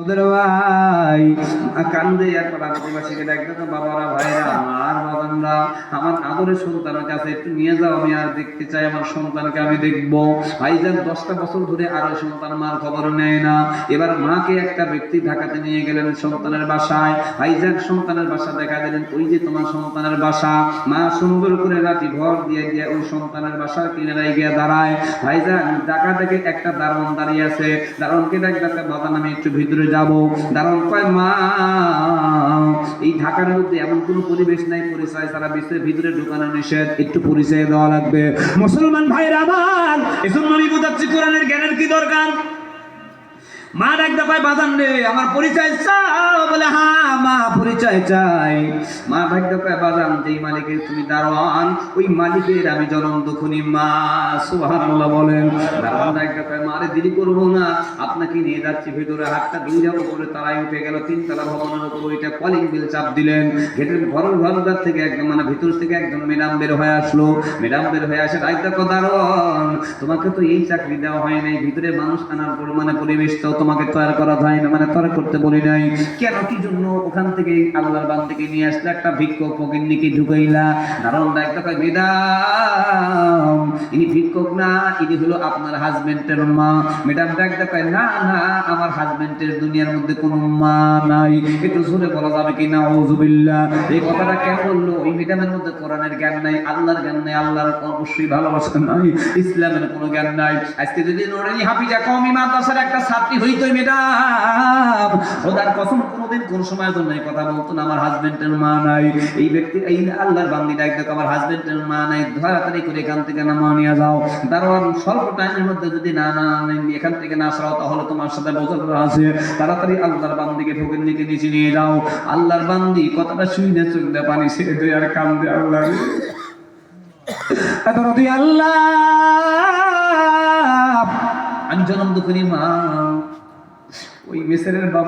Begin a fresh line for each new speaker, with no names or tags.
ভাই কান্দে এরপর আদিবাসীকে ডাকতে, বাবারা ভাইরা আমার বাবানরা, আমার আদরের সন্তানের কাছে একটু নিয়ে যাও, আমি আর দেখতে চাই, আমার সন্তানকে আমি দেখবো। ভাইজান 10টা বছর ধরে আরো সন্তান মার খবর নেয় না। এবার মাকে একটা ব্যক্তি ঢাকাতে নিয়ে গেলেন সন্তানের বাসায়। ভাইজান সন্তানের বাসা দেখা দিলেন, ওই যে তোমার সন্তানের বাসা। মা সুন্দর করে লাঠি ভর দিয়ে দিয়ে ওই সন্তানের বাসার কিনারায় গিয়ে দাঁড়ায়। ভাইজান ঢাকা থেকে একটা দারোয়ান দাঁড়িয়ে আছে, দারোয়ানকে ডাকতে, বাবান আমি একটু ভিতরে যাব। দারোয়ান কয়, মা এই ঢাকার মধ্যে এমন কোন পরিবেশ নাই পরিচয় ছাড়া ভিতরে ঢুকানো নিষেধ, একটু পরিচয় দেওয়া লাগবে। মুসলমান ভাইরা আমার, এজন্য আমি বোঝাচ্ছি কোরআনের জ্ঞানের কি দরকার। মা ডাকতে পায়, বাজান রে আমার পরিচয় চাও? বলে হ্যাঁ মা পরিচয় চাই। মা ডাকতে পায়, বাজান যেই মালিকের তুমি দারোয়ান, ওই মালিকের আমি জনম দুখুনি মা। সুবহানাল্লাহ বলেন। দারোয়ান ডাকতে পায়, মারে দেরি করবো না, আপনাকে নিয়ে যাচ্ছি ভিতরে। হাতটা দুই যাবো করে তারাই উঠে গেল। 3তলা ভবনের উপর ওইটা কলিং বেল চাপ দিলেন। গেটের ঘর থেকে একদম ভিতর থেকে একজন ম্যাডাম বের হয়ে আসলো। ম্যাডাম বের হয়ে আসে, ডাকতে কয়, দারোয়ান তোমাকে তো এই চাকরি দেওয়া হয় নাই, ভিতরে মানুষ আনার পরিবেশ তো তোমাকে তৈরি করা যায় না, তৈরি করতে বলি নাই কেন, কি জন্য ওখান থেকে আল্লাহর বান্দাকে নিয়ে আসলে একটা ভিক্ষুক ফকিন্নিকে ঢুকাইলা? দারুণ একটা কয়, ম্যাডাম ইনি ভিক্ষুক না, ইনি হলো আপনার হাজবেন্ডের মা। ম্যাডাম ডাকতে কয়, না না আমার হাজবেন্ডের দুনিয়ার মধ্যে কোনো মা নাই। একটু জোরে বলা যাবে কি না? আউযুবিল্লাহ। এই কথাটা কেন বললো? ওই ম্যাডামের মধ্যে কোরআনের জ্ঞান নাই, আল্লাহর জ্ঞান নাই, আল্লাহর অবশ্যই ভালোবাসা নাই, ইসলামের কোনো জ্ঞান নাই। আজকে যদি নুরানি হাফিজা কওমি মাদ্রাসার একটা ছাত্রী হইতো ম্যাডাম, খোদার কসম কোনোদিন কোন সময়ের জন্য এই কথা বলতো না, আমার হাজবেন্ডের মা নাই। এই ব্যক্তি এই আল্লাহর বান্দি ডাক দেখো, আমার হাজবেন্ডের মা নাই, তাড়াতাড়ি করে এখান থেকে নামা নিয়ে যাও। দারোয়ান স্বল্প টাইমের মধ্যে যদি না এখান থেকে না সরাও তাহলে তোমার সাথে বোঝাপড়া আছে, তাড়াতাড়ি আল্লাহর বান্দিকে ফকিরনিকে নিচে নিয়ে যাও। আল্লাহর বান্দি কথাটা শুনে চোখে পানি ছেড়ে দেয় আর কান্দে, আল্লাহ আল্লাহ আমি জনম দুঃখিনী মা। ওই মেসেরের বাবা